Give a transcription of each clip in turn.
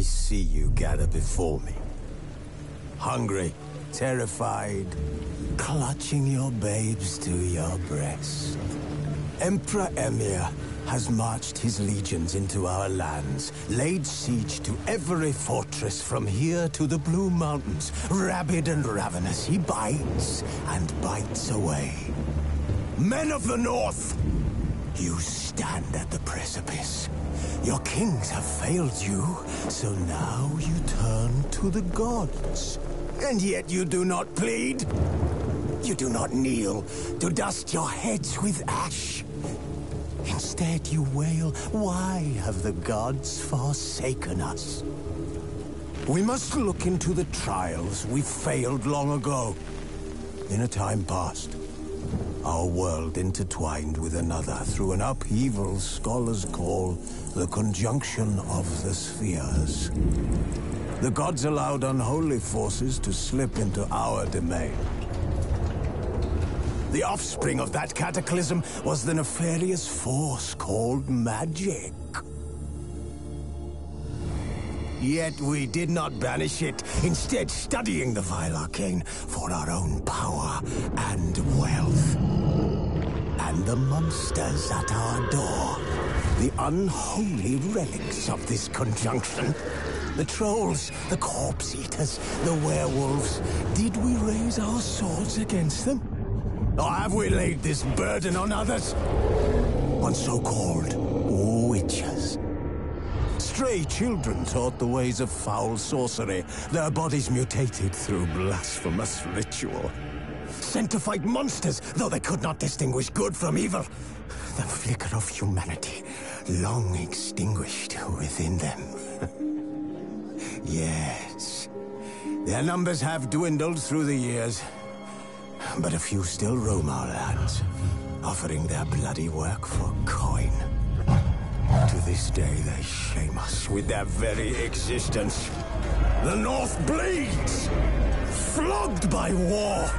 see you gather before me. Hungry, terrified, clutching your babes to your breast. Emperor Emir has marched his legions into our lands, laid siege to every fortress from here to the Blue Mountains. Rabid and ravenous, he bites and bites away. Men of the North, you stand at the precipice. Your kings have failed you, so now you turn to the gods. And yet you do not plead. You do not kneel to dust your heads with ash. Instead you wail, why have the gods forsaken us? We must look into the trials we failed long ago. In a time past, our world intertwined with another through an upheaval scholars call the conjunction of the spheres. The gods allowed unholy forces to slip into our domain. The offspring of that cataclysm was the nefarious force called magic. Yet we did not banish it, instead studying the vile arcane for our own power and wealth. And the monsters at our door, the unholy relics of this conjunction. The trolls, the corpse eaters, the werewolves. Did we raise our swords against them? Or have we laid this burden on others? On so-called witches. Stray children taught the ways of foul sorcery, their bodies mutated through blasphemous ritual. Sent to fight monsters, though they could not distinguish good from evil. The flicker of humanity, long extinguished within them. Yes, their numbers have dwindled through the years. But a few still roam our lands, offering their bloody work for coin. To this day they shame us with their very existence. The North bleeds, flogged by war.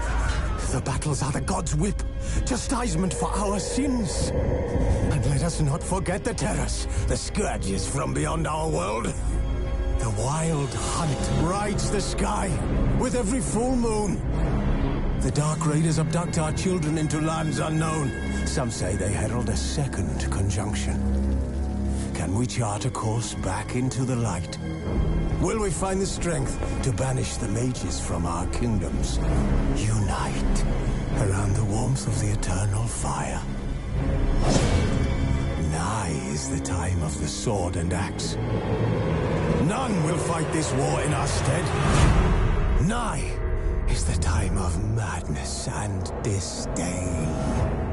The battles are the gods' whip, chastisement for our sins. And let us not forget the terrors, the scourges from beyond our world. The wild hunt rides the sky with every full moon. The Dark Raiders abduct our children into lands unknown. Some say they herald a second conjunction. Can we chart a course back into the light? Will we find the strength to banish the mages from our kingdoms? Unite around the warmth of the eternal fire. Nigh is the time of the sword and axe. None will fight this war in our stead. Nigh is the time of madness and disdain.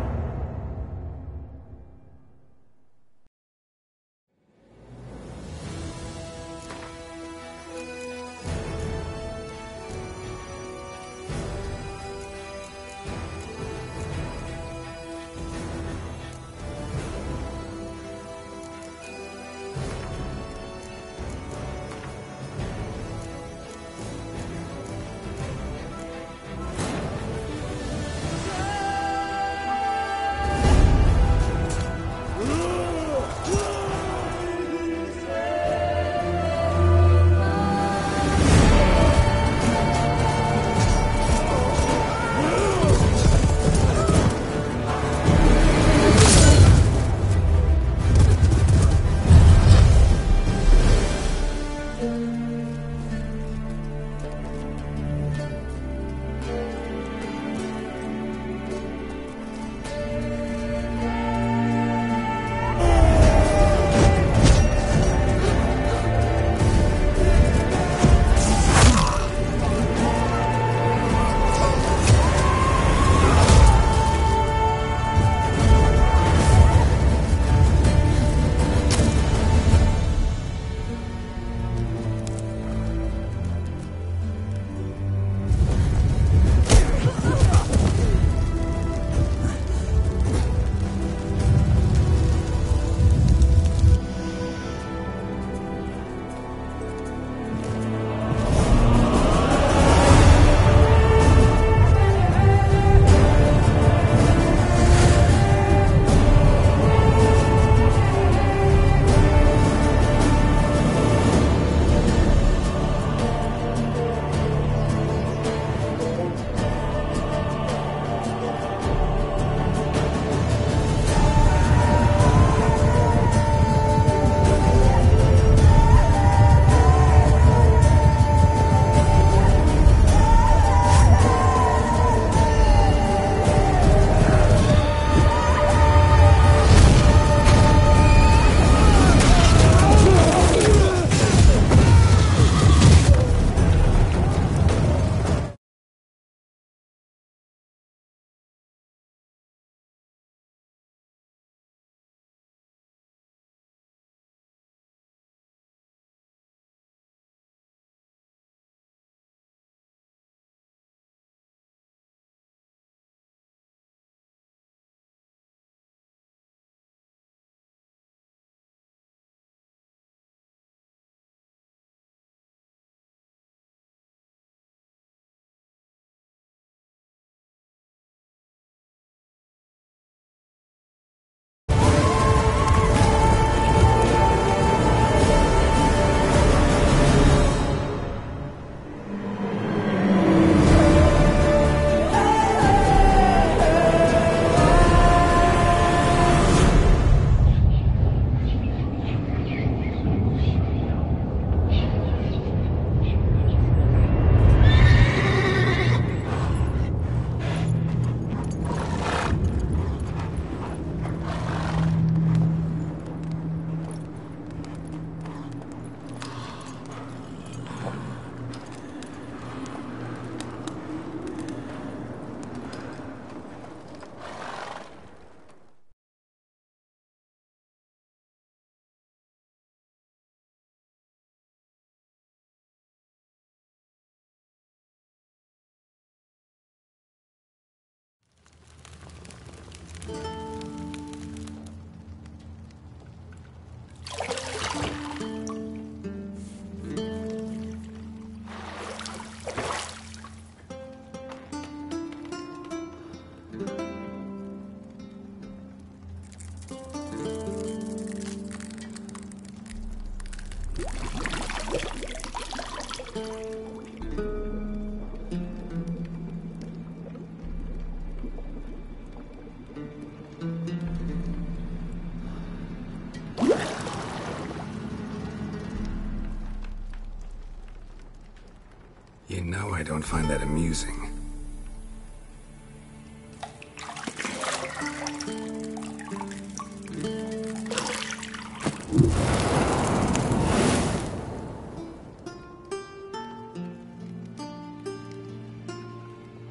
Now I don't find that amusing.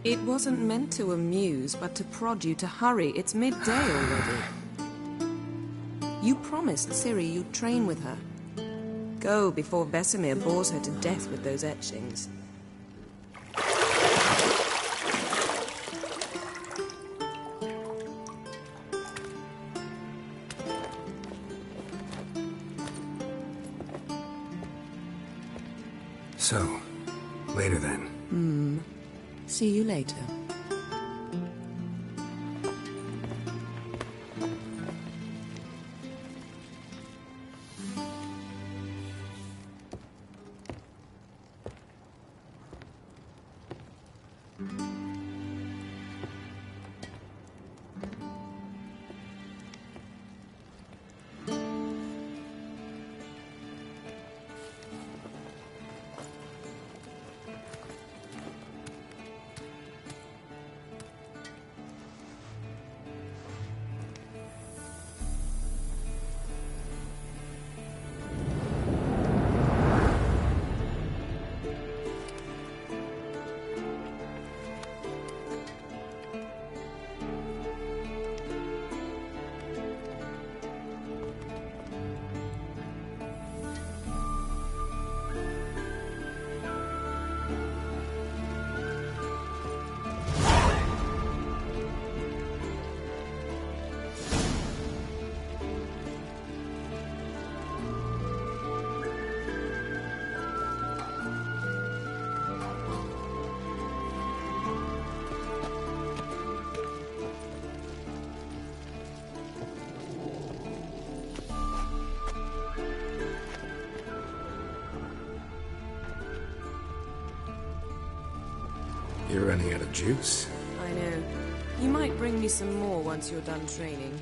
It wasn't meant to amuse, but to prod you to hurry. It's midday already. You promised Ciri you'd train with her. Go before Vesemir bores her to death with those etchings. So, later then. See you later. You're running out of juice. I know. You might bring me some more once you're done training.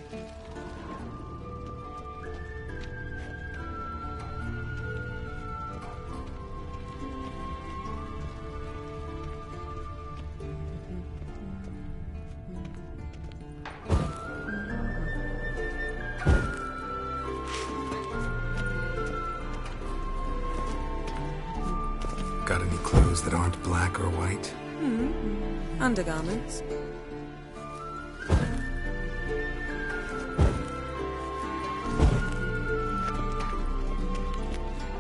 Got any clothes that aren't black or white? Undergarments.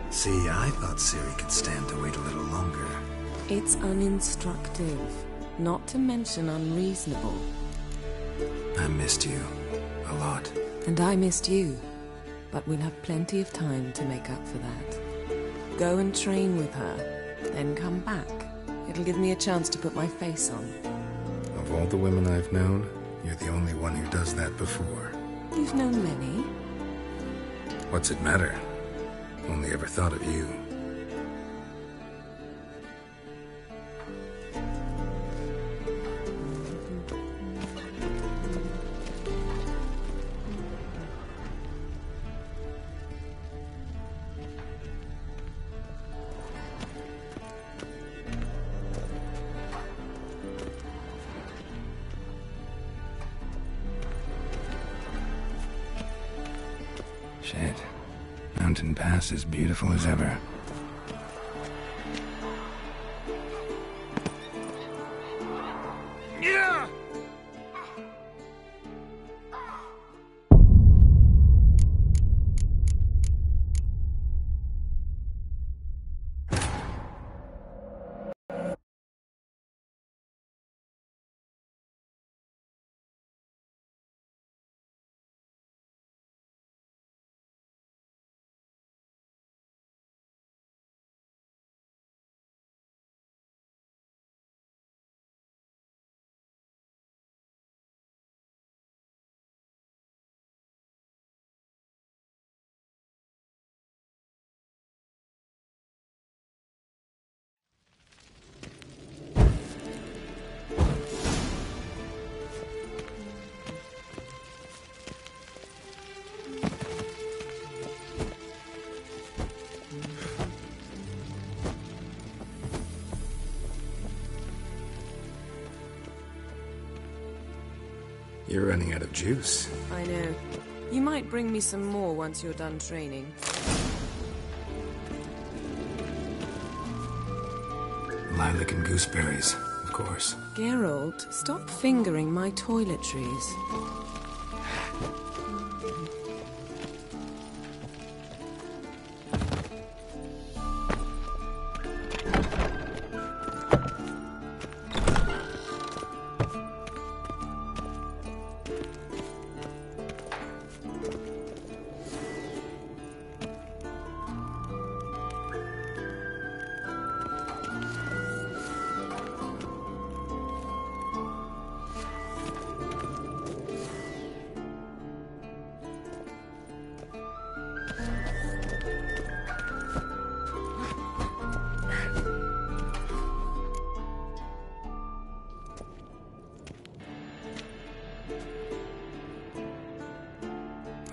See, I thought Ciri could stand to wait a little longer. It's uninstructive, not to mention unreasonable. I missed you. A lot. And I missed you. But we'll have plenty of time to make up for that. Go and train with her, then come back. It'll give me a chance to put my face on. Of all the women I've known, you're the only one who does that before. You've known many. What's it matter? Only ever thought of you. Shit. Mountain Pass is beautiful as ever. You're running out of juice. I know. You might bring me some more once you're done training. Lilac and gooseberries, of course. Geralt, stop fingering my toiletries.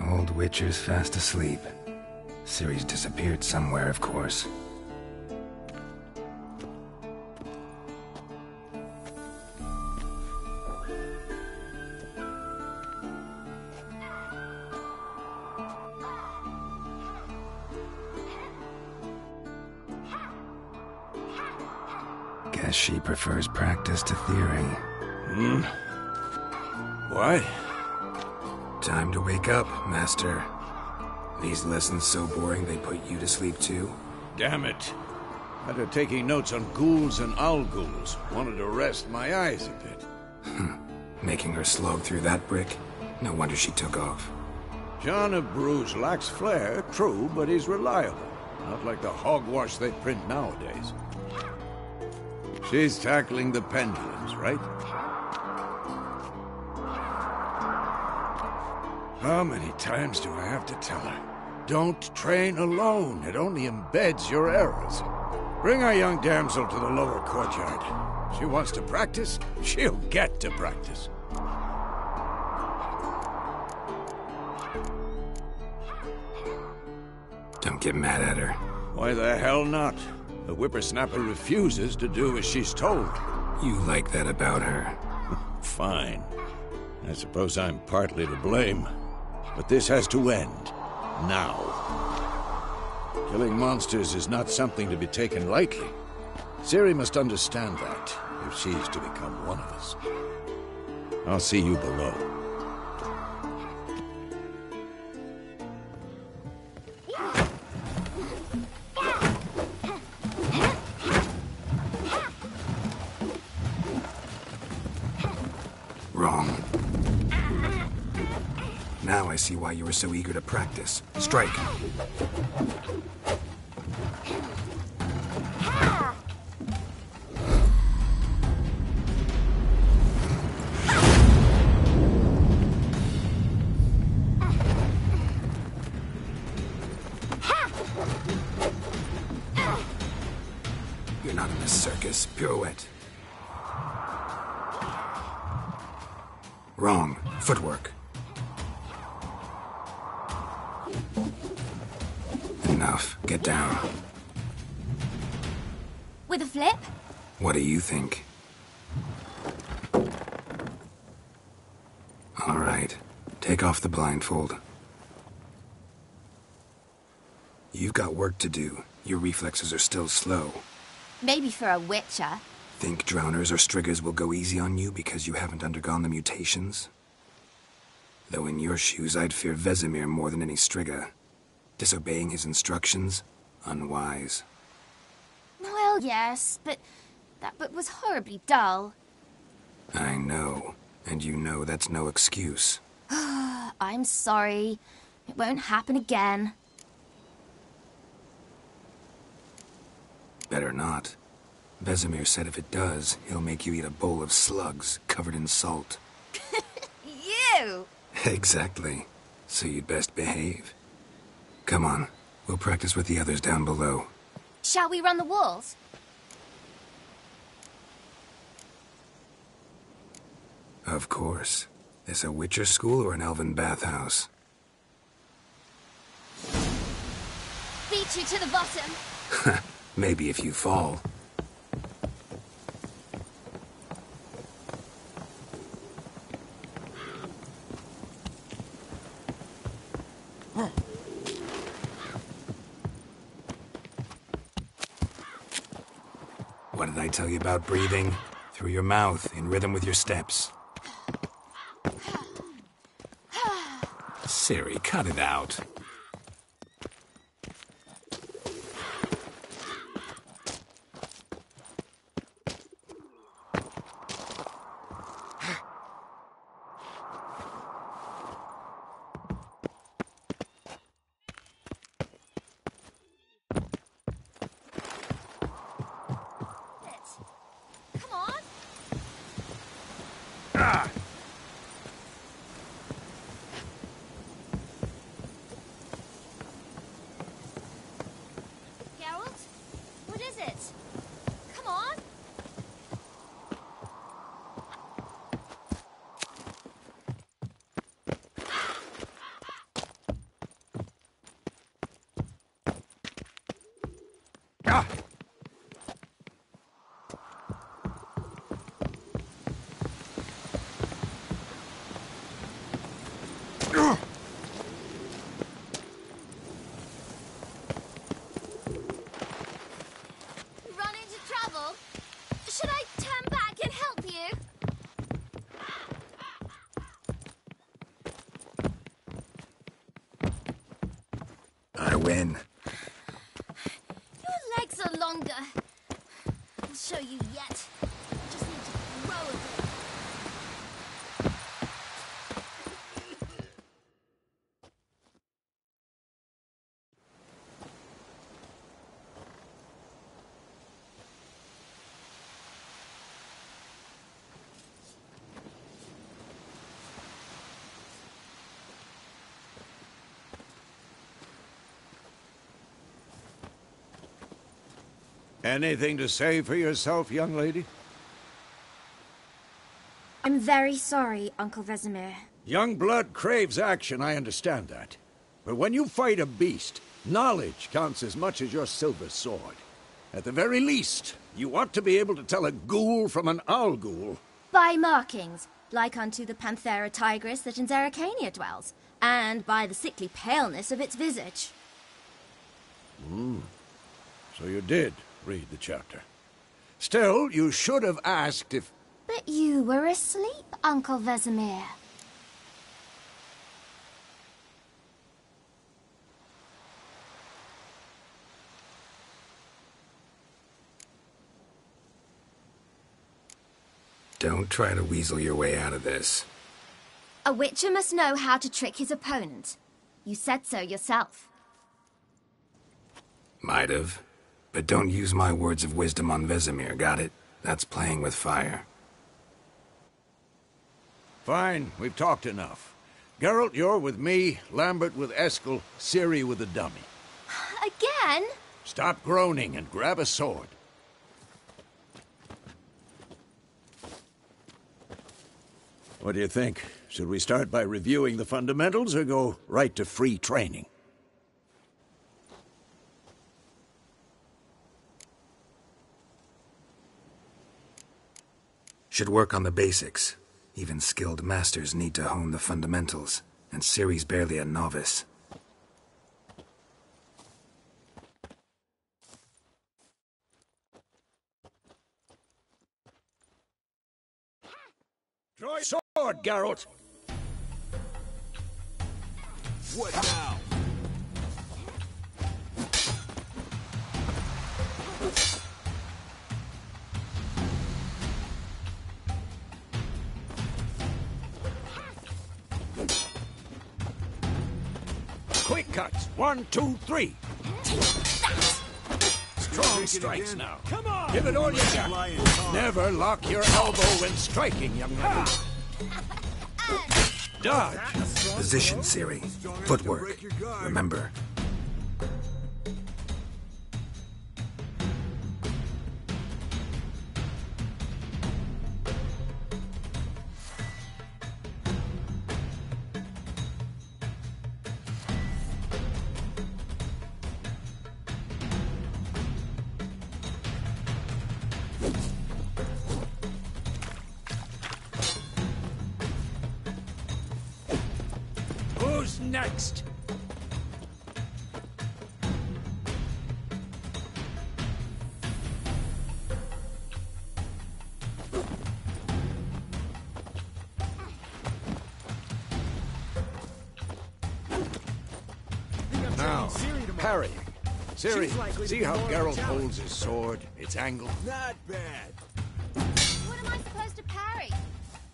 Old Witcher's fast asleep. Ciri's disappeared somewhere, of course. Guess she prefers practice to theory. What? Time to wake up, Master. These lessons so boring they put you to sleep too? Damn it. After taking notes on ghouls and owl-ghouls, wanted to rest my eyes a bit. Making her slog through that brick? No wonder she took off. John of Bruges lacks flair, true, but he's reliable. Not like the hogwash they print nowadays. She's tackling the pendulums, right? How many times do I have to tell her? Don't train alone. It only embeds your errors. Bring our young damsel to the lower courtyard. She wants to practice, she'll get to practice. Don't get mad at her. Why the hell not? The whippersnapper refuses to do as she's told. You like that about her. Fine. I suppose I'm partly to blame. But this has to end. Now. Killing monsters is not something to be taken lightly. Ciri must understand that, if she's to become one of us. I'll see you below. Wrong. Now I see why you were so eager to practice. Strike. You're not in a circus. Pirouette. Wrong. Footwork. Enough. Get down. With a flip? What do you think? All right. Take off the blindfold. You've got work to do. Your reflexes are still slow. Maybe for a witcher. Think drowners or striggers will go easy on you because you haven't undergone the mutations? Though in your shoes, I'd fear Vesemir more than any strigger. Disobeying his instructions? Unwise. Well, yes, but that book was horribly dull. I know. And you know that's no excuse. I'm sorry. It won't happen again. Better not. Vesemir said if it does, he'll make you eat a bowl of slugs covered in salt. You! Exactly. So you'd best behave. Come on. We'll practice with the others down below. Shall we run the walls? Of course. This a Witcher school or an elven bathhouse? Beat you to the bottom. Maybe if you fall. What did I tell you about breathing? Through your mouth, in rhythm with your steps. Siri, cut it out. I win. Your legs are longer. I'll show you yet. I just need to grow a bit. Anything to say for yourself, young lady? I'm very sorry, Uncle Vesemir. Young blood craves action, I understand that. But when you fight a beast, knowledge counts as much as your silver sword. At the very least, you ought to be able to tell a ghoul from an owl ghoul. By markings, like unto the Panthera tigris that in Zeracania dwells, and by the sickly paleness of its visage. So you did read the chapter. Still, you should have asked if... But you were asleep, Uncle Vesemir. Don't try to weasel your way out of this. A witcher must know how to trick his opponent. You said so yourself. Might have. But don't use my words of wisdom on Vesemir, got it? That's playing with fire. Fine, we've talked enough. Geralt, you're with me, Lambert with Eskel, Ciri with the dummy. Again? Stop groaning and grab a sword. What do you think? Should we start by reviewing the fundamentals or go right to free training? Should work on the basics. Even skilled masters need to hone the fundamentals, and Ciri's barely a novice. Draw your sword, Geralt! What now? Quick cuts! 1, 2, 3! Strong strikes now. Come on! Give it all you got. Flying hard. Never lock your elbow when striking, young lady. Dodge! Position, Ciri. Footwork. Remember. Who's next? parrying. Ciri, see how Geralt holds his sword? It's angled. Not bad. What am I supposed to parry?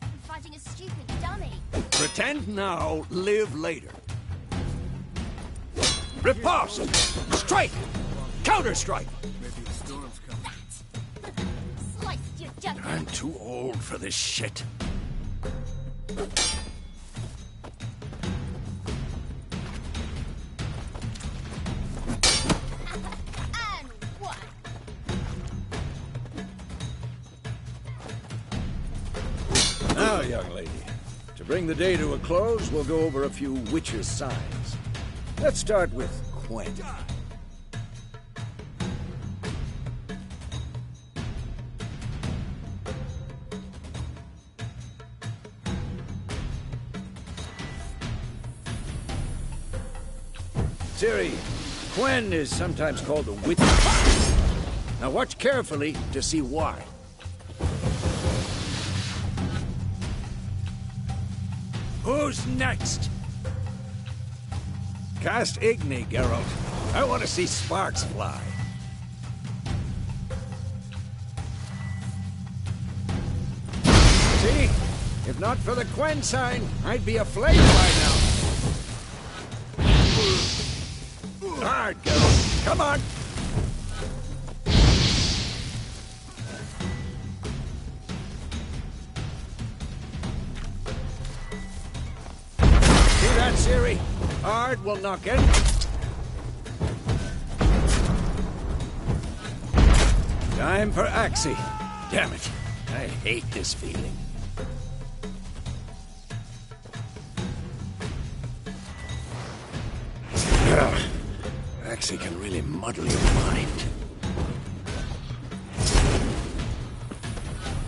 I'm fighting a stupid dummy. Pretend now, live later. Riposte! Strike! Counter-strike! Maybe the storm's coming. Sliced your junk. I'm too old for this shit. And what? Now, young lady, to bring the day to a close, we'll go over a few Witcher signs. Let's start with Quen. Ciri, Quen is sometimes called the Witcher. Now watch carefully to see why. Who's next? Cast Igni, Geralt. I want to see sparks fly. See? If not for the Quen sign, I'd be aflame by now. Hard, Geralt. Come on. See that, Ciri? Hard will knock in. Time for Axie. Damn it. I hate this feeling. Ugh. Axie can really muddle your mind.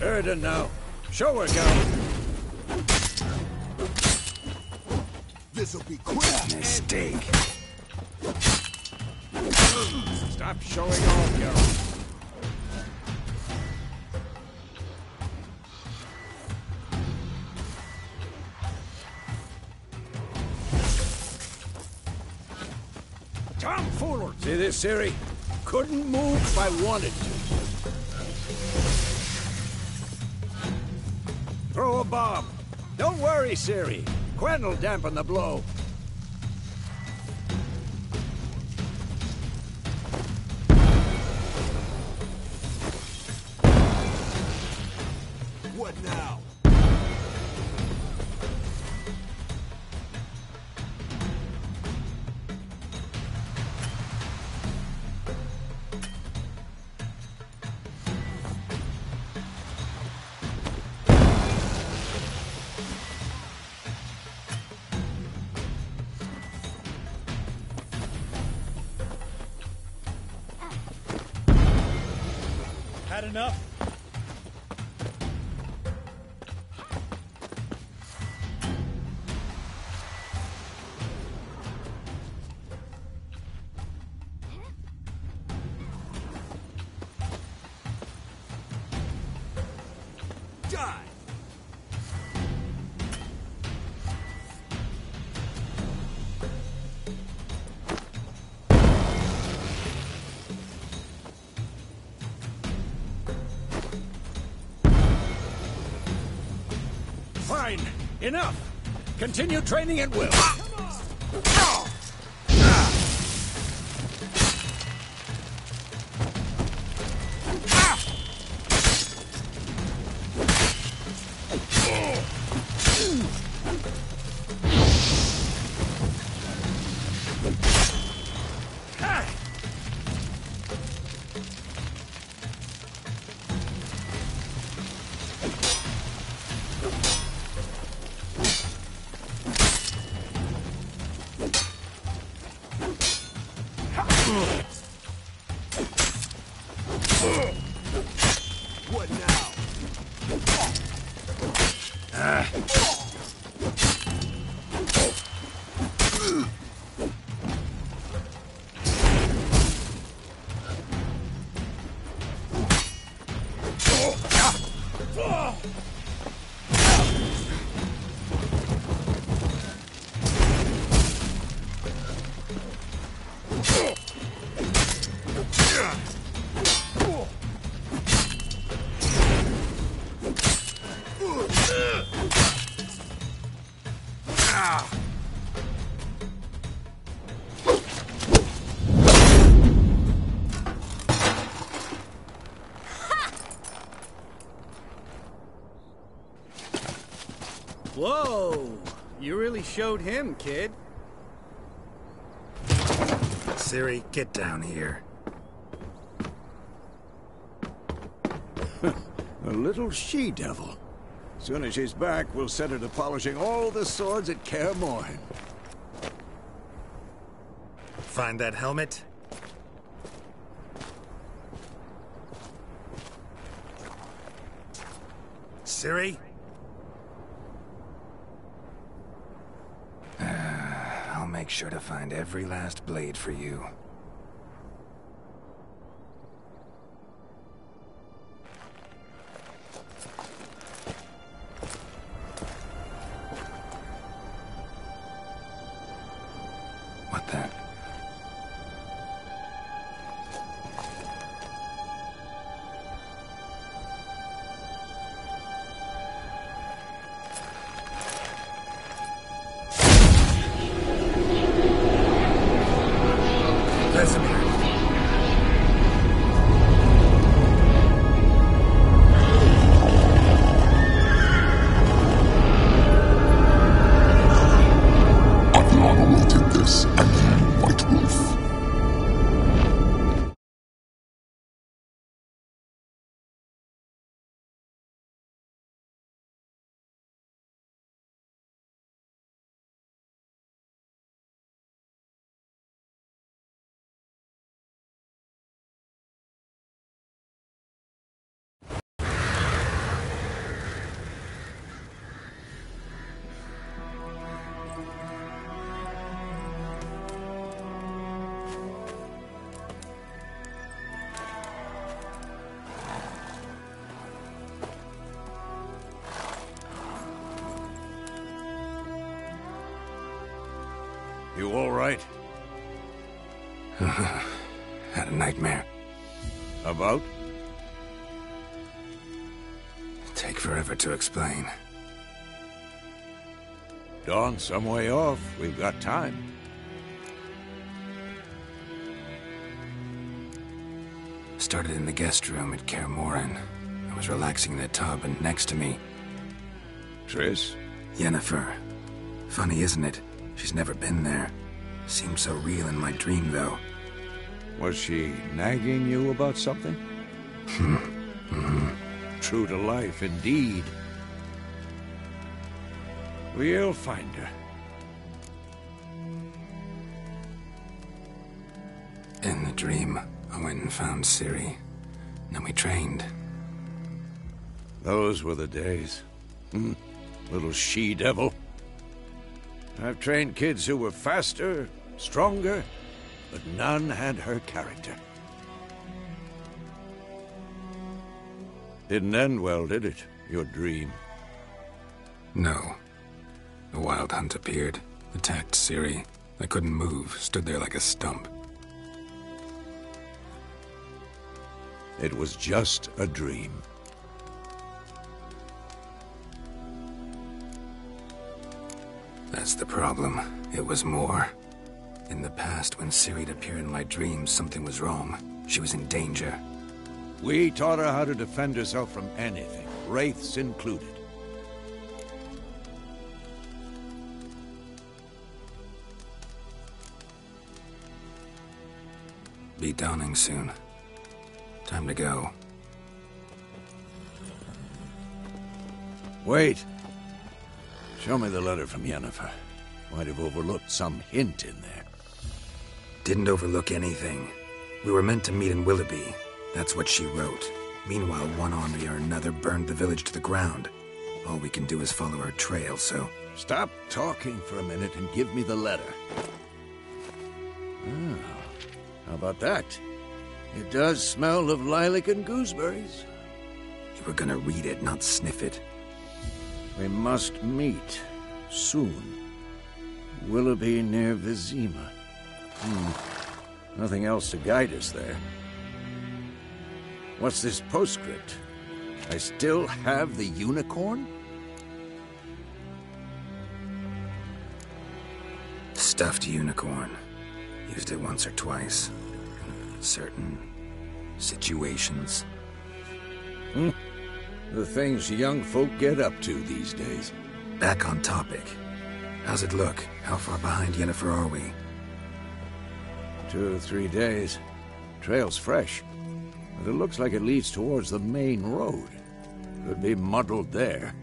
Erden now. Show her, Geralt. This'll be quick. Mistake. Stop showing off, Geralt. Tomfoolery! See this, Ciri? Couldn't move if I wanted to. Throw a bomb. Don't worry, Ciri. Quen will dampen the blow. What now? Had enough? Die! Fine. Enough. Continue training at will. Whoa! You really showed him, kid. Ciri, get down here. A little she-devil. Soon as she's back, we'll set her to polishing all the swords at Kaer Morhen. Find that helmet? Ciri? I'll make sure to find every last blade for you. What the? You all right? Had a nightmare. About? Take forever to explain. Dawn's some way off. We've got time. Started in the guest room at Kaer Morhen. I was relaxing in the tub, and next to me... Triss? Yennefer. Funny, isn't it? She's never been there. Seemed so real in my dream, though. Was she nagging you about something? True to life, indeed. We'll find her. In the dream, I went and found Ciri. Then we trained. Those were the days. Little she-devil. I've trained kids who were faster, stronger, but none had her character. Didn't end well, did it? Your dream? No. The Wild Hunt appeared, attacked Ciri. I couldn't move, stood there like a stump. It was just a dream. That's the problem. It was more. In the past, when Ciri'd appear in my dreams, something was wrong. She was in danger. We taught her how to defend herself from anything, wraiths included. Be dawning soon. Time to go. Wait. Show me the letter from Yennefer. Might have overlooked some hint in there. Didn't overlook anything. We were meant to meet in Willoughby. That's what she wrote. Meanwhile, one army or another burned the village to the ground. All we can do is follow her trail, so... Stop talking for a minute and give me the letter. How about that? It does smell of lilac and gooseberries. You were gonna read it, not sniff it. We must meet. Soon. Willoughby near Vizima. Nothing else to guide us there. What's this postscript? I still have the unicorn? Stuffed unicorn. Used it once or twice. In certain situations. The things young folk get up to these days. Back on topic. How's it look? How far behind Yennefer are we? 2 to 3 days. Trail's fresh, but it looks like it leads towards the main road. Could be muddled there.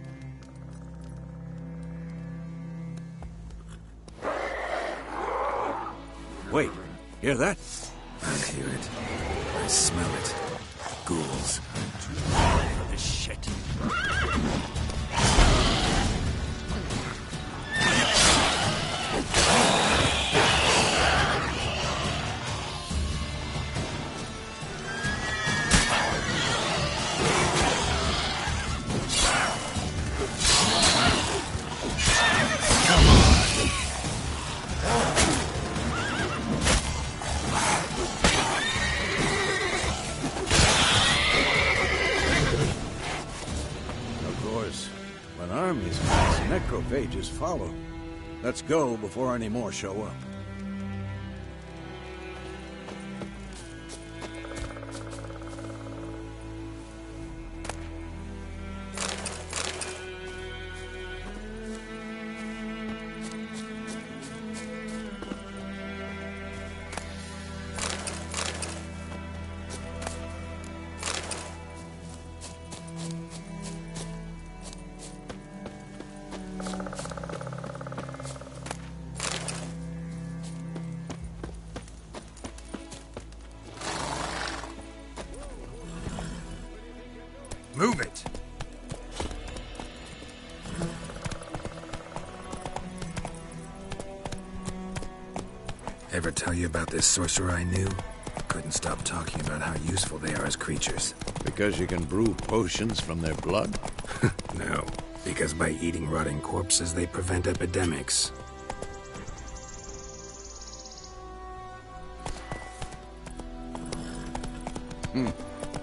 Wait, hear that? I hear it. I smell it. Ghouls. This shit. Necrophages follow. Let's go before any more show up. Move it! Ever tell you about this sorcerer I knew? Couldn't stop talking about how useful they are as creatures. Because you can brew potions from their blood? No, because by eating rotting corpses, they prevent epidemics.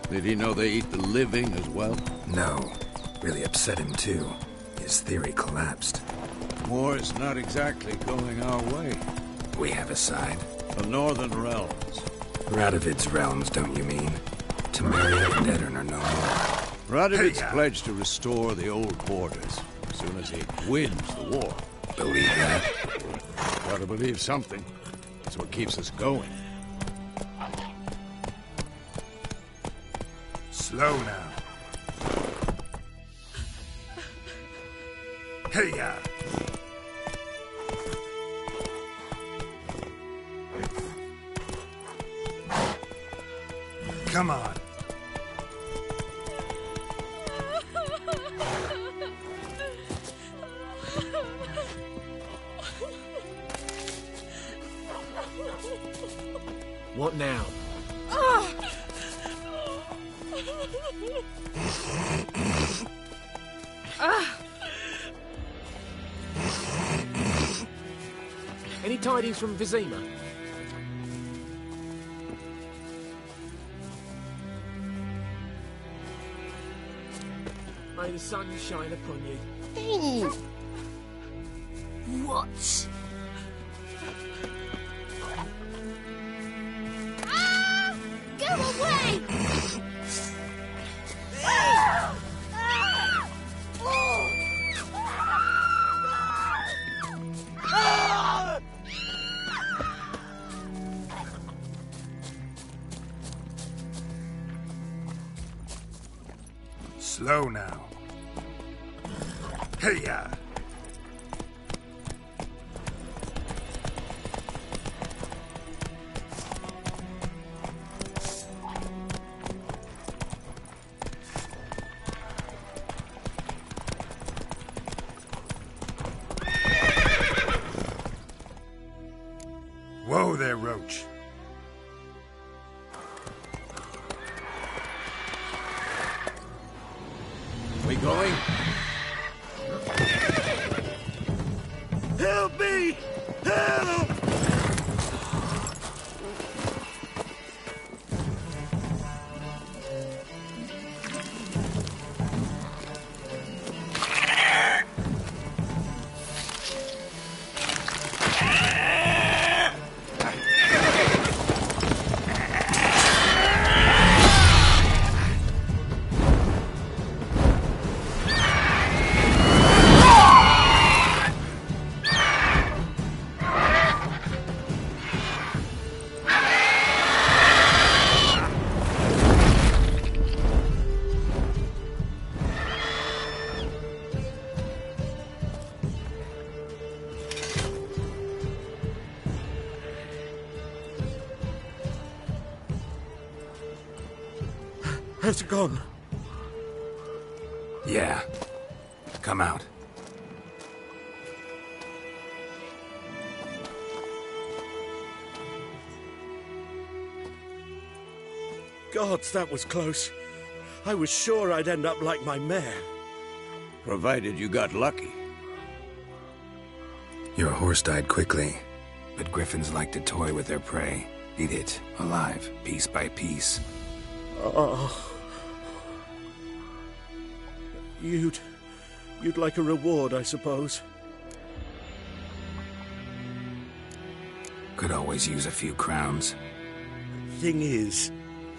Did he know they eat the living as well? No. Really upset him, too. His theory collapsed. War's not exactly going our way. We have a side. The Northern Realms. Radovid's realms, don't you mean? Temeria and Edirn are no more. Radovid's pledged to restore the old borders as soon as he wins the war. Believe that? Gotta believe something. That's what keeps us going. Slow now. Hey-ya! Come on. What now? Any tidings from Vizima? May the sun shine upon you. What? Go away! Slow now. Hey-ya! Whoa there, Roach. We going? Help me! Help! Has it gone? Yeah. Come out. Gods, that was close. I was sure I'd end up like my mare. Provided you got lucky. Your horse died quickly, but griffins like to toy with their prey. Eat it, alive, piece by piece. Oh. You'd like a reward, I suppose. Could always use a few crowns. Thing is,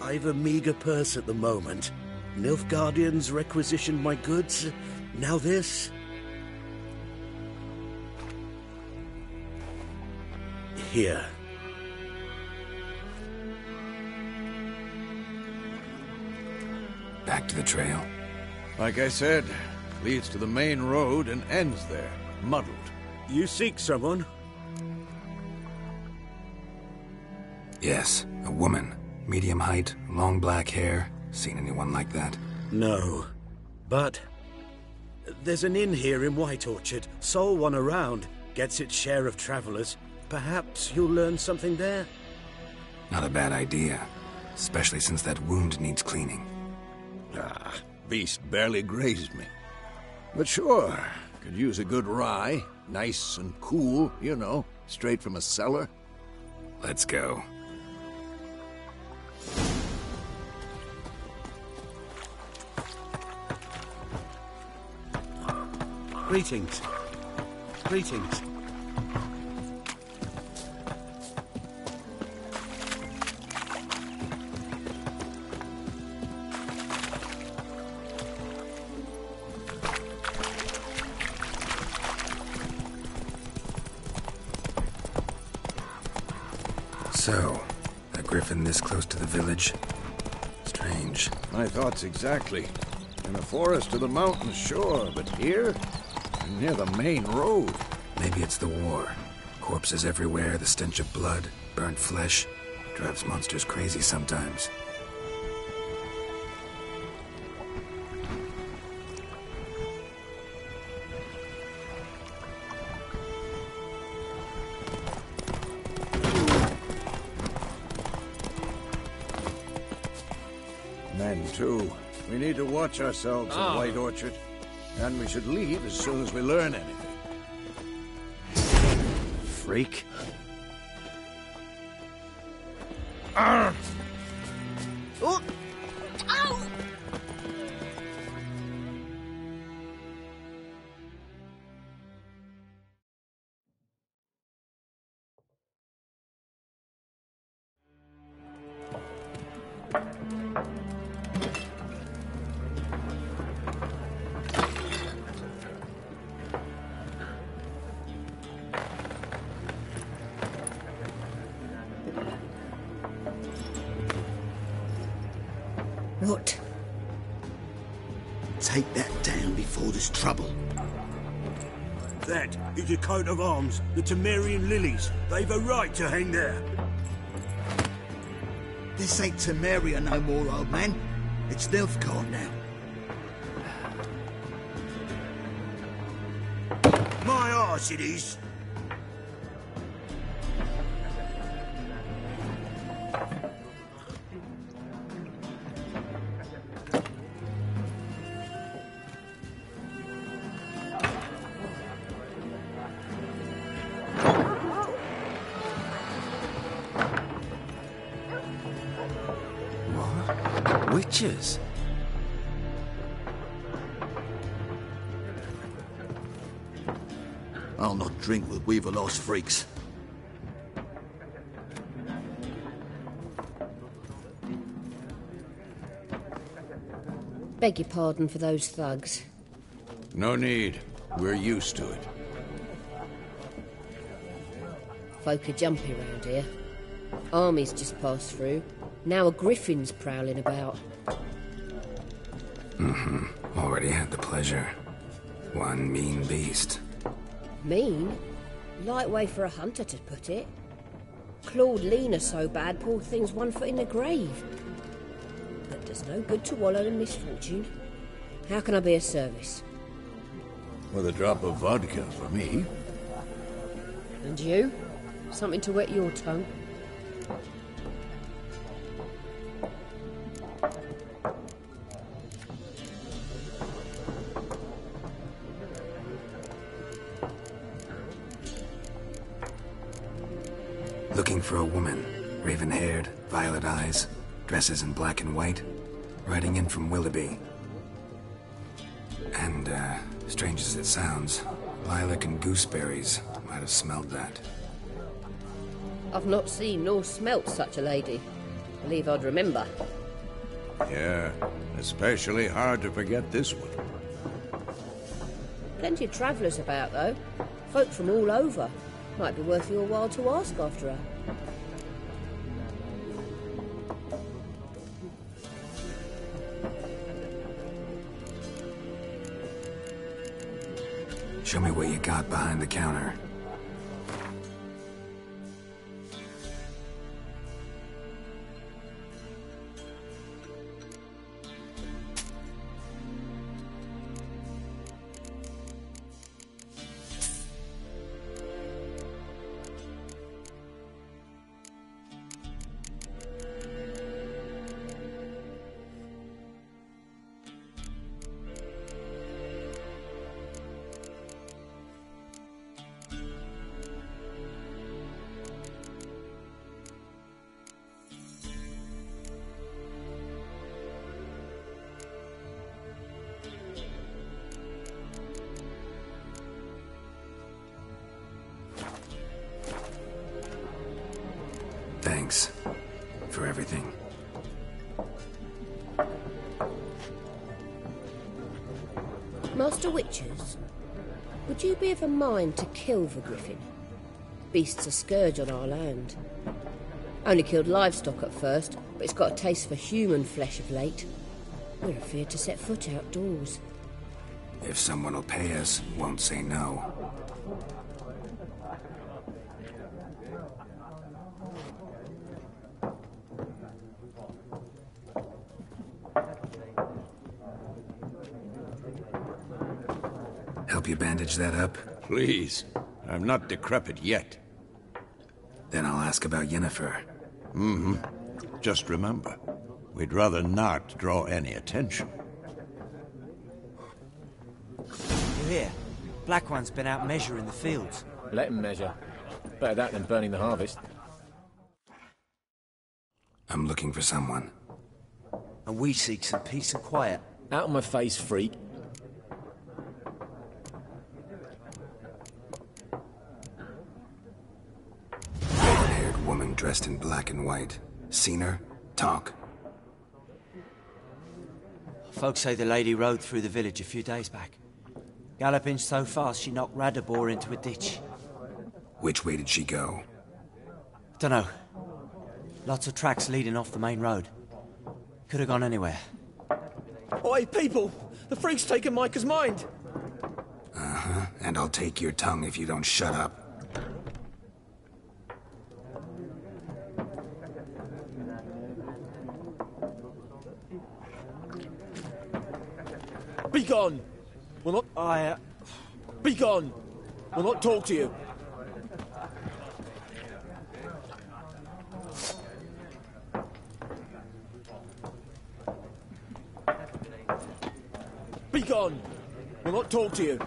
I've a meager purse at the moment. Nilfgaardians requisitioned my goods. Now this. Here. Back to the trail. Like I said, leads to the main road and ends there, muddled. You seek someone? Yes, a woman. Medium height, long black hair. Seen anyone like that? No. But there's an inn here in White Orchard. Sole one around. Gets its share of travelers. Perhaps you'll learn something there? Not a bad idea. Especially since that wound needs cleaning. Ah, beast barely grazed me. But sure, could use a good rye. Nice and cool, you know, straight from a cellar. Let's go. Greetings. Greetings. So, a griffin this close to the village? Strange. My thoughts exactly. In a forest or the mountains, sure, but here? Near the main road. Maybe it's the war. Corpses everywhere, the stench of blood, burnt flesh. Drives monsters crazy sometimes. Men, too. We need to watch ourselves in White Orchard. And we should leave as soon as we learn anything. Freak. Oh! Ow! What? Take that down before there's trouble. That is a coat of arms, the Temerian lilies. They've a right to hang there. This ain't Temeria no more, old man. It's Nilfgaard now. My arse it is. Witches? I'll not drink with Weaver Lost freaks. Beg your pardon for those thugs. No need. We're used to it. Folk are jumpy round here. Armies just passed through. Now a griffin's prowling about. Already had the pleasure. One mean beast. Mean? Light way for a hunter to put it. Clawed Lena so bad, poor thing's 1 foot in the grave. But does no good to wallow in misfortune. How can I be of service? With a drop of vodka for me. And you? Something to wet your tongue? Looking for a woman. Raven-haired, violet eyes, dresses in black and white. Riding in from Willoughby. And, strange as it sounds, lilac and gooseberries might have smelled that. I've not seen nor smelt such a lady. Believe I'd remember. Yeah, especially hard to forget this one. Plenty of travellers about, though. Folk from all over. Might be worth your while to ask after her. Show me what you got behind the counter. Thanks for everything. Master Witchers, would you be of a mind to kill the griffin? Beast's a scourge on our land. Only killed livestock at first, but it's got a taste for human flesh of late. We're afeard to set foot outdoors. If someone will pay us, won't say no. Help you bandage that up? Please. I'm not decrepit yet. Then I'll ask about Yennefer. Mm-hmm. Just remember, we'd rather not draw any attention. You hear? Black One's been out measuring the fields. Let him measure. Better that than burning the harvest. I'm looking for someone. And we seek some peace and quiet. Out of my face, freak. Red-haired woman dressed in black and white. Seen her? Talk. Folks say the lady rode through the village a few days back. Galloping so fast she knocked Radabor into a ditch. Which way did she go? Dunno. Lots of tracks leading off the main road. Could have gone anywhere. Oi, people! The freak's taken Micah's mind! Uh-huh, and I'll take your tongue if you don't shut up. Be gone! We'll not... Be gone! We'll not talk to you. Be gone! We'll not talk to you.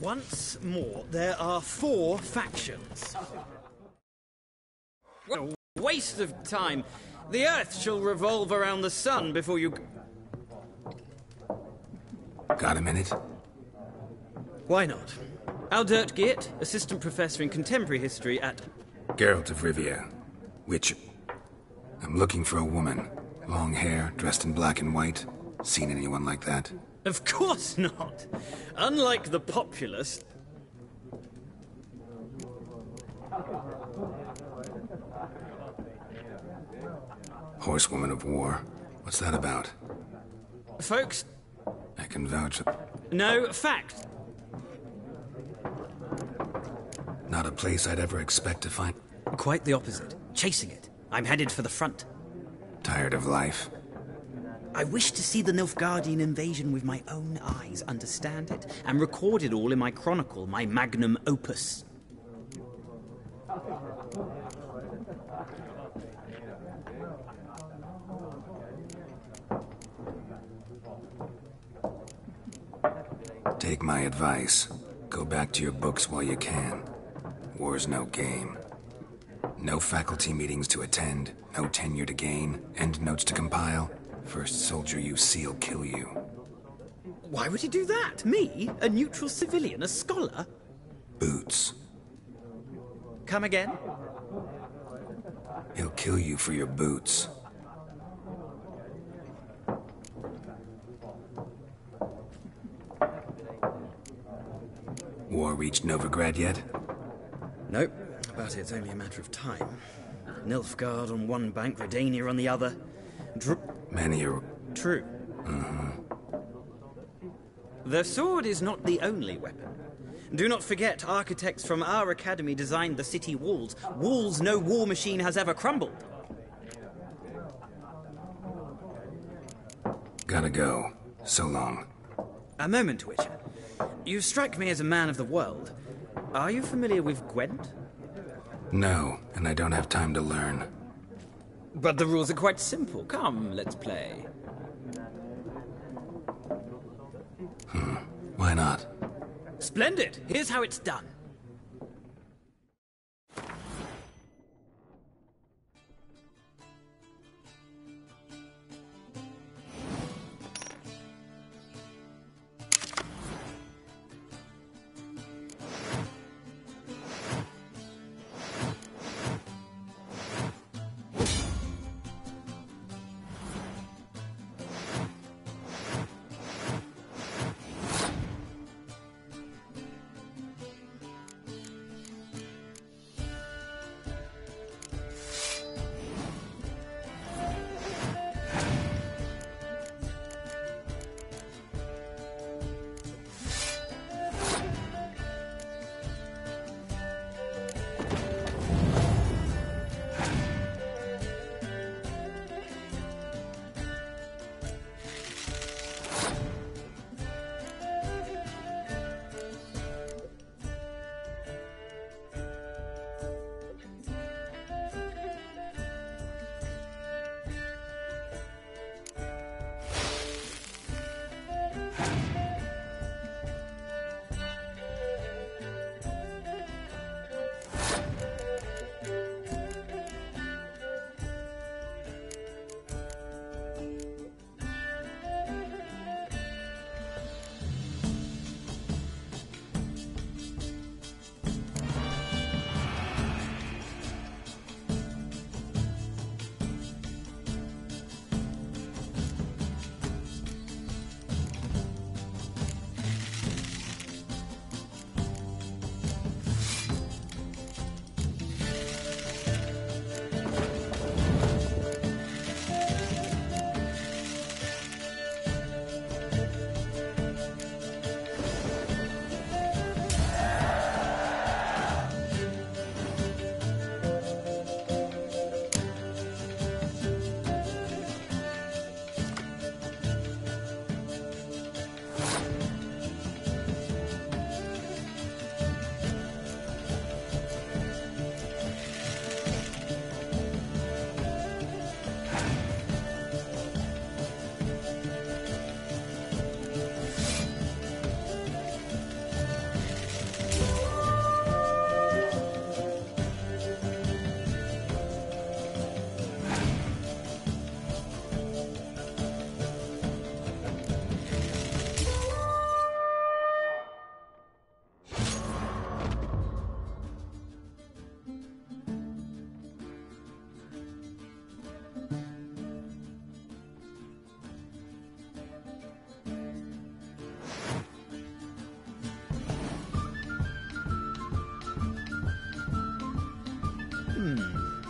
Once more, there are 4 factions. What a waste of time. The Earth shall revolve around the sun before you... Got a minute? Why not? Aldert Geert, Assistant Professor in Contemporary History at... Geralt of Rivia. Witcher. I'm looking for a woman. Long hair, dressed in black and white. Seen anyone like that? Of course not. Unlike the populace... Horsewoman of War. What's that about? Folks I can vouch for... No, fact. Not a place I'd ever expect to find... Quite the opposite. Chasing it. I'm headed for the front. Tired of life? I wish to see the Nilfgaardian invasion with my own eyes, understand it, and record it all in my chronicle, my magnum opus. Take my advice. Go back to your books while you can. War's no game. No faculty meetings to attend, no tenure to gain, endnotes to compile. First soldier you see'll kill you. Why would he do that? Me? A neutral civilian? A scholar? Boots. Come again? He'll kill you for your boots. War reached Novigrad yet? Nope, but it's only a matter of time. Nilfgaard on one bank, Redania on the other. Many are... True. Mm-hmm. The sword is not the only weapon. Do not forget, architects from our academy designed the city walls. Walls no war machine has ever crumbled. Gotta go. So long. A moment, Witcher. You strike me as a man of the world. Are you familiar with Gwent? No, and I don't have time to learn. But the rules are quite simple. Come, let's play. Why not? Splendid! Here's how it's done.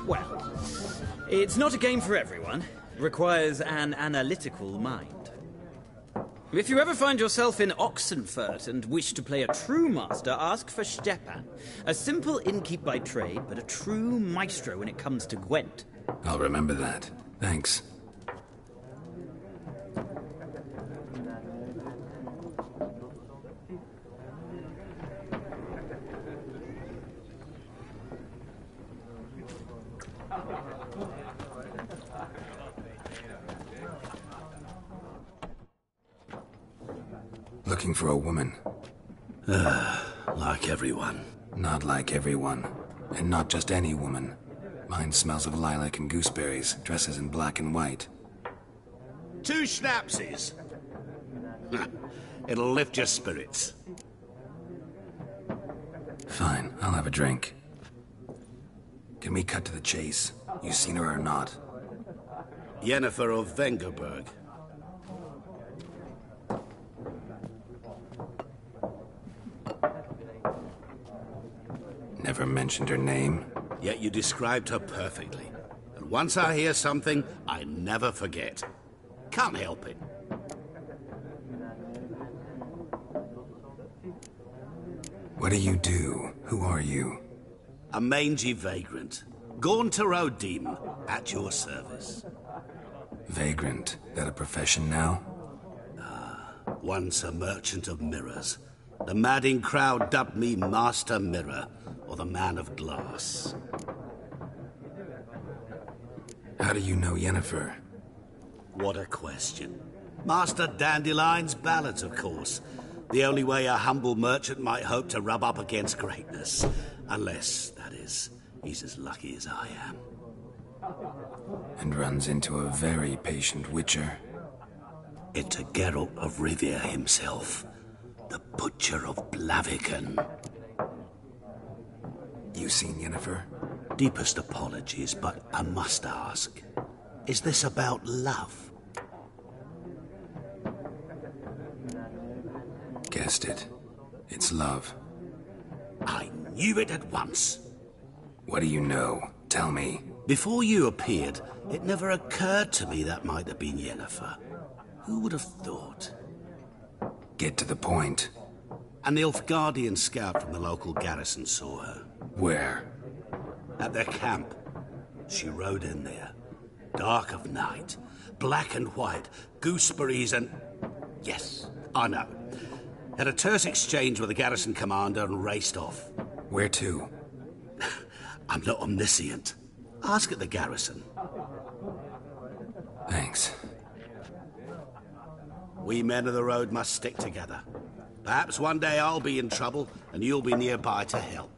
Well, it's not a game for everyone. Requires an analytical mind. If you ever find yourself in Oxenfurt and wish to play a true master, ask for Stepan. A simple innkeep by trade, but a true maestro when it comes to Gwent. I'll remember that. Thanks. Looking for a woman. Like everyone. Not like everyone. And not just any woman. Mine smells of lilac and gooseberries, dresses in black and white. 2 schnapsies. It'll lift your spirits. Fine, I'll have a drink. Can we cut to the chase? You seen her or not? Yennefer of Vengerberg. Never mentioned her name. Yet you described her perfectly. And once I hear something, I never forget. Can't help it. What do you do? Who are you? A mangy vagrant. Gaunter O'Deem, at your service. Vagrant. That a profession now? Once a merchant of mirrors. The madding crowd dubbed me Master Mirror, or the Man of Glass. How do you know Yennefer? What a question. Master Dandelion's ballads, of course. The only way a humble merchant might hope to rub up against greatness. Unless, that is, he's as lucky as I am. And runs into a very patient witcher. Into Geralt of Rivia himself. The Butcher of Blaviken. You seen Yennefer? Deepest apologies, but I must ask. Is this about love? Guessed it. It's love. I knew it at once. What do you know? Tell me. Before you appeared, it never occurred to me that might have been Yennefer. Who would have thought? Get to the point. An Nilfgaardian scout from the local garrison saw her. Where? At their camp. She rode in there. Dark of night. Black and white. Gooseberries and... Yes, I know. Had a terse exchange with the garrison commander and raced off. Where to? I'm not omniscient. Ask at the garrison. Thanks. We men of the road must stick together. Perhaps one day I'll be in trouble and you'll be nearby to help.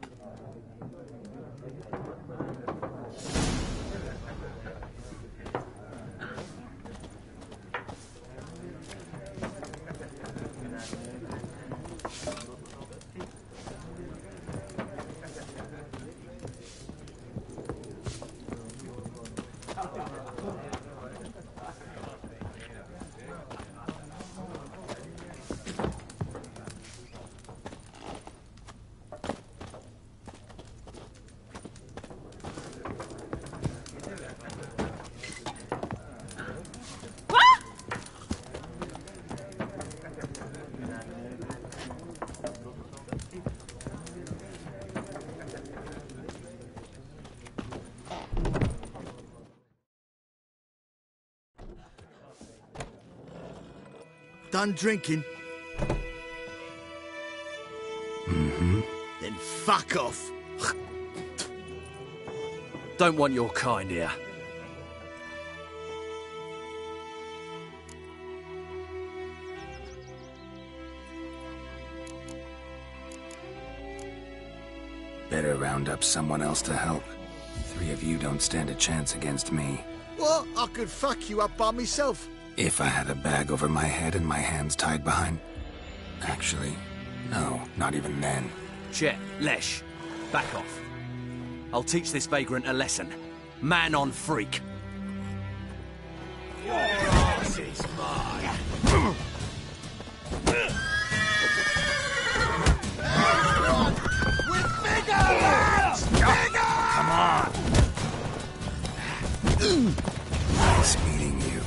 Done drinking? Mm-hmm. Then fuck off. Don't want your kind here. Better round up someone else to help. 3 of you don't stand a chance against me. What? I could fuck you up by myself. If I had a bag over my head and my hands tied behind... Actually, no, not even then. Chet, Lesh, back off. I'll teach this vagrant a lesson. Man on freak. Your ass is mine. With bigger lads! Bigger! Come on! Nice meeting you.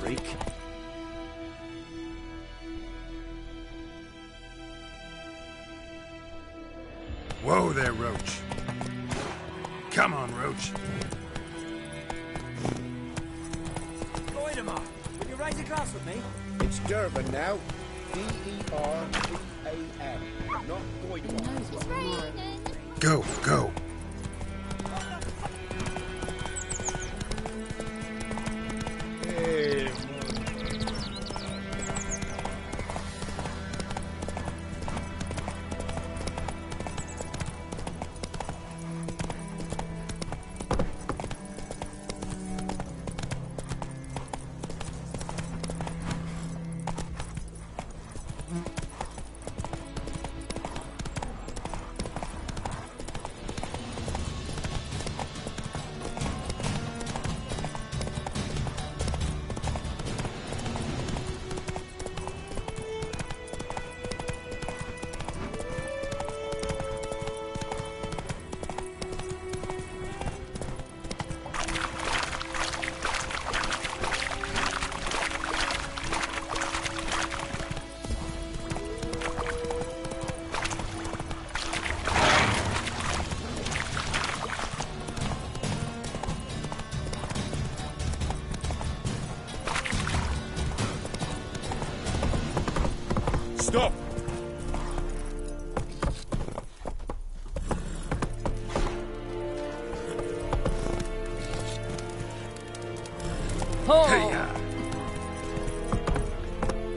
freak. Whoa there, Roach. Come on, Roach. Voidemar, will you raise a glass with me? It's Durban now. D-E-R-B-A-N. Not Voidemar. Go, go. Hey, Stop! Oh! Hey-ya.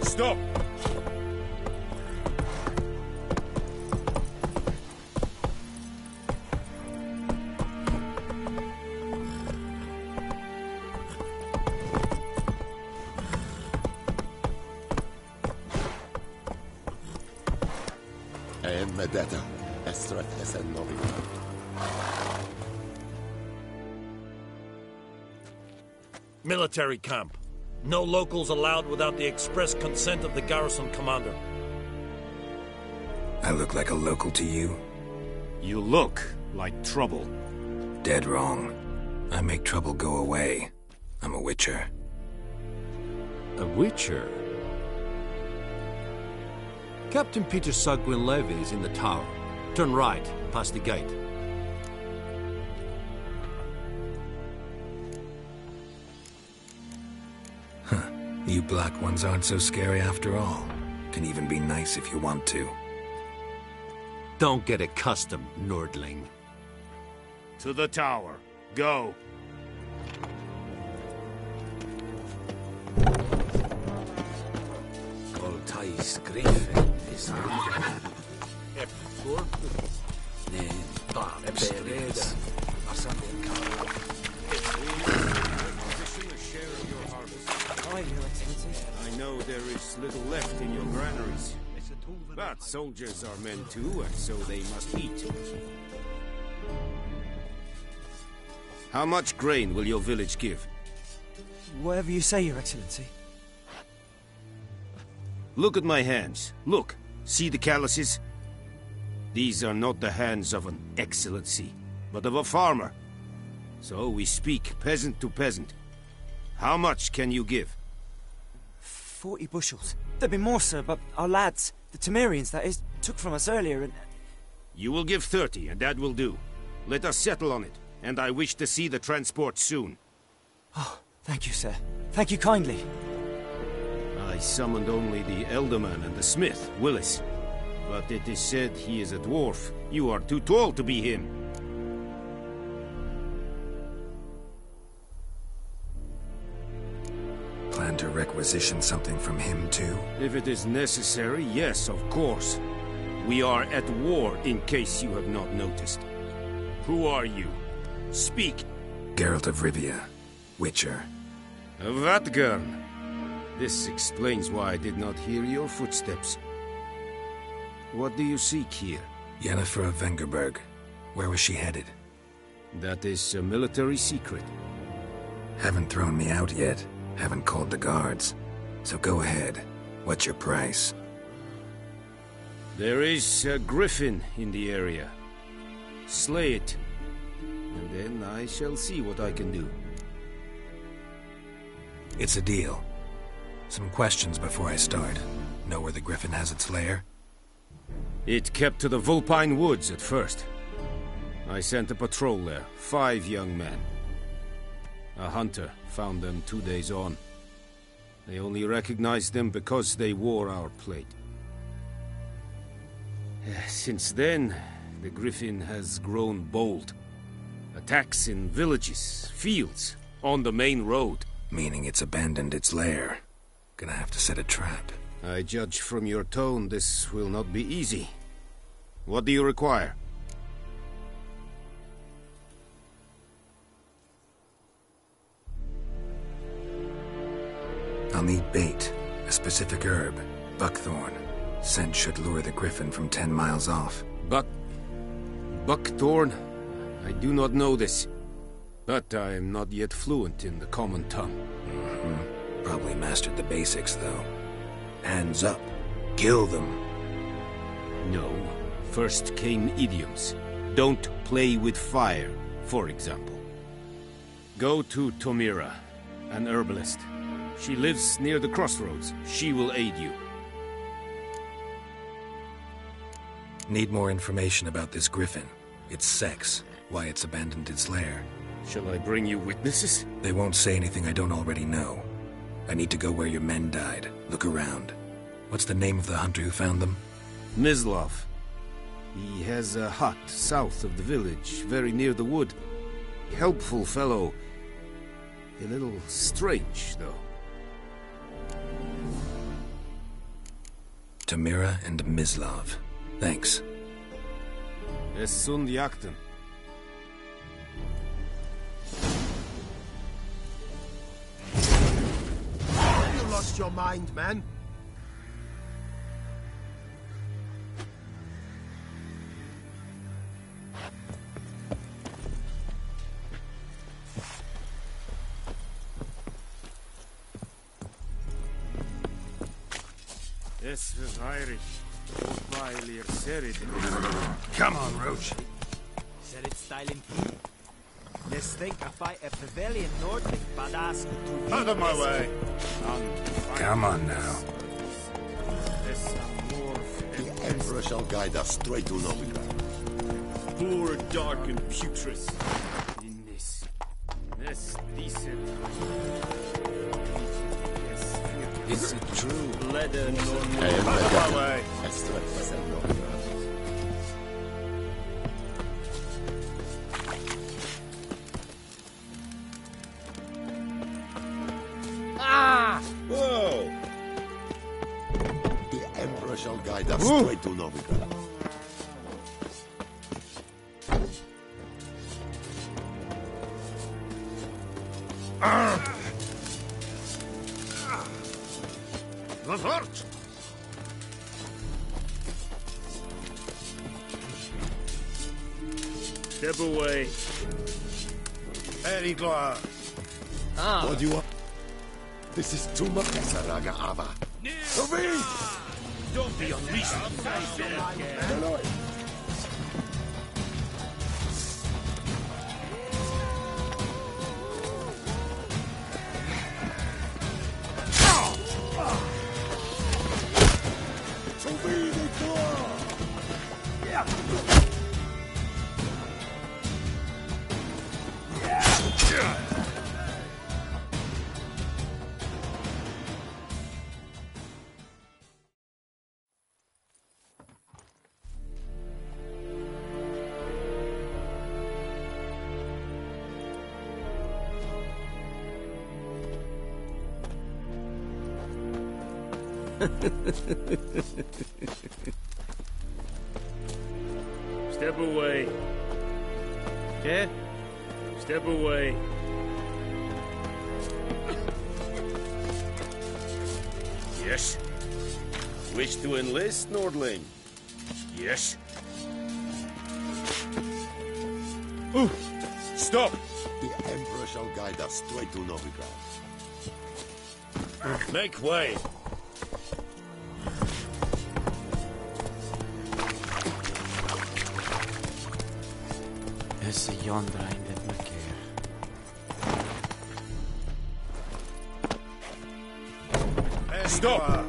Stop! مداتا أسرت النظيم. Military camp. No locals allowed without the express consent of the garrison commander. I look like a local to you? You look like trouble. Dead wrong. I make trouble go away. I'm a witcher. A witcher? Captain Peter Sagwin Levy is in the tower. Turn right, past the gate. Huh. You black ones aren't so scary after all. Can even be nice if you want to. Don't get accustomed, Nordling. To the tower. Go. Voltais Griffin is I know there is little left in your granaries. But soldiers are men too, and so they must eat. How much grain will your village give? Whatever you say, Your Excellency. Look at my hands. Look. See the calluses? These are not the hands of an excellency, but of a farmer. So we speak peasant to peasant. How much can you give? 40 bushels. There'd be more, sir, but our lads, the Temerians, that is, took from us earlier and... You will give 30, and that will do. Let us settle on it, and I wish to see the transport soon. Oh, thank you, sir. Thank you kindly. I summoned only the Elderman and the smith, Willis. But it is said he is a dwarf. You are too tall to be him. Plan to requisition something from him, too? If it is necessary, yes, of course. We are at war, in case you have not noticed. Who are you? Speak. Geralt of Rivia, Witcher. Vatgern. This explains why I did not hear your footsteps. What do you seek here? Yennefer of Vengerberg. Where was she headed? That is a military secret. Haven't thrown me out yet. Haven't called the guards. So go ahead. What's your price? There is a griffin in the area. Slay it. And then I shall see what I can do. It's a deal. Some questions before I start. Know where the griffin has its lair? It kept to the Vulpine Woods at first. I sent a patrol there, 5 young men. A hunter found them 2 days on. They only recognized them because they wore our plate. Since then, the griffin has grown bold. Attacks in villages, fields, on the main road. Meaning it's abandoned its lair. Gonna have to set a trap. I judge from your tone this will not be easy. What do you require? I'll need bait, a specific herb, buckthorn. Scent should lure the griffin from 10 miles off. Buckthorn? I do not know this. But I am not yet fluent in the common tongue. Probably mastered the basics, though. Hands up. Kill them. No. First came idioms. Don't play with fire, for example. Go to Tomira, an herbalist. She lives near the crossroads. She will aid you. Need more information about this griffin. Its sex, why it's abandoned its lair. Shall I bring you witnesses? They won't say anything I don't already know. I need to go where your men died. Look around. What's the name of the hunter who found them? Mislov. He has a hut south of the village, very near the wood. Helpful fellow. A little strange, though. Tamira and Mislov. Thanks. Es sunt jakten. You lost your mind, man. Es was Irish. Come on, Roach. Said it's styling. Let's think I fight a Pavilion Nordic badass to Out of my way. Come on now. The Emperor shall guide us straight to Novigrad. Poor, dark, and putrid. In this decent. Is it true? Leather, Whoa! The Emperor shall guide us straight to Novigrad. The heart! Step away. Very glad. What do you want? This is too much, Saraga Ava. Don't be unreasonable. Step away. Yeah? Step away. Yes. Wish to enlist, Nordling? Yes. Ooh. Stop! The Emperor shall guide us straight to Novigrad. Make way. Esse yonder ainda me quer. Stop!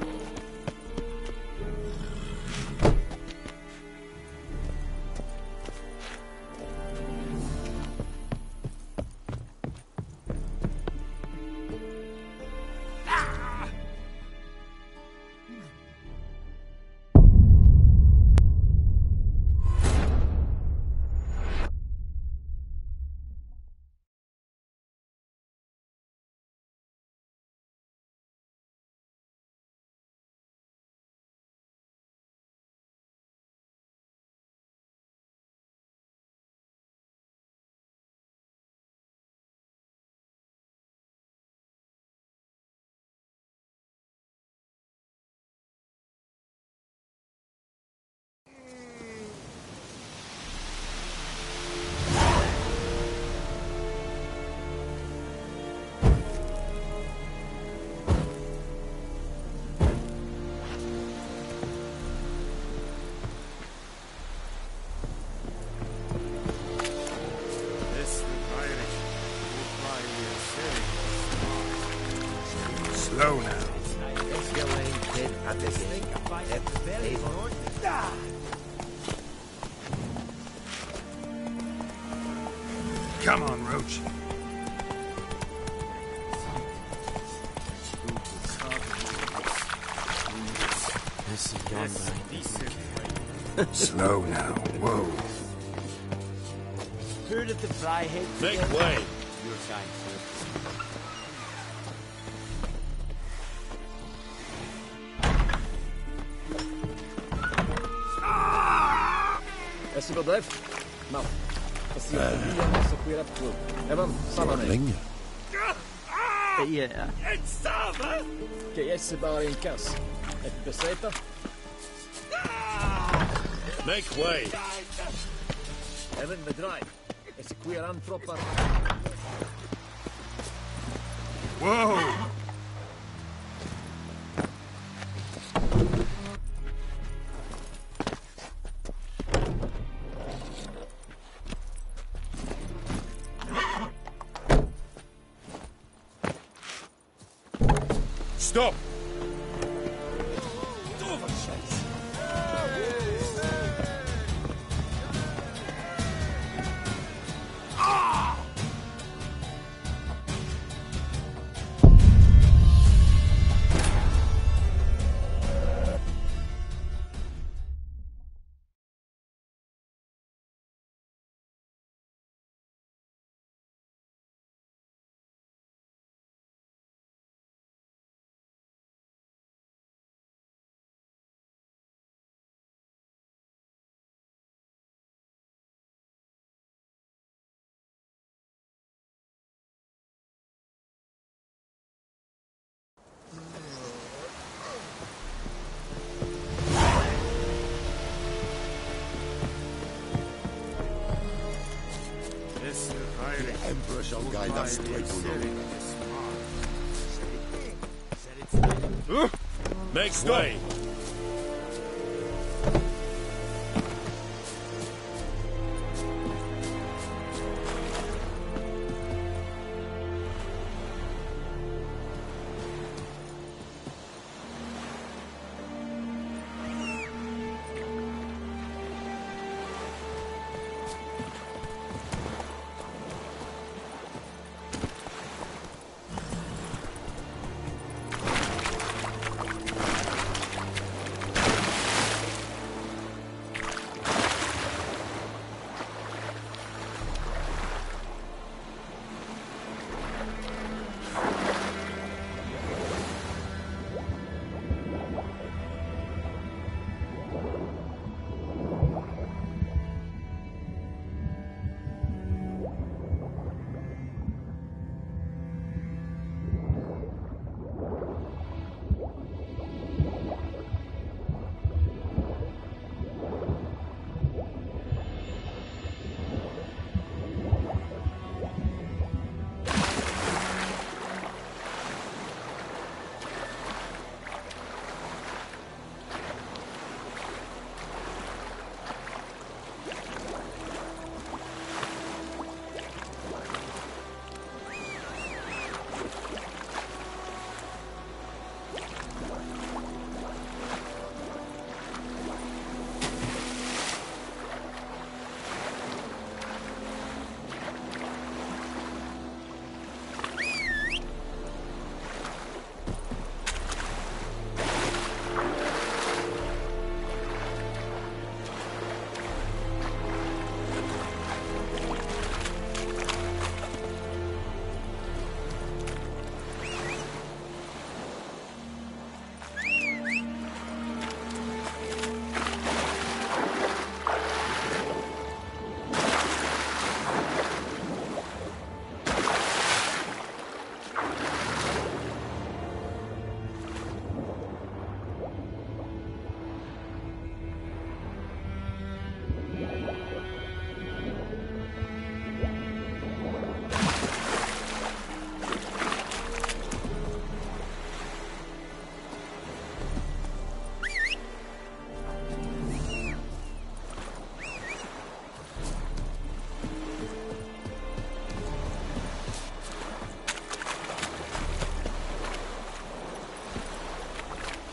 Slow now. Come on, Roach. Slow now. Whoa. Heard of the flyhead? Make way. You're kind, sir. Esse Rodolfo? Não. Assim, essa poeira toda. É vamos, salame. Yeah. Que é esse bar em casa? É que peseta? Make way. Även med drive. Esse queer antroppar. Whoa! Stop! The Emperor shall guide us to a good Make way.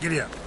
Giddy up.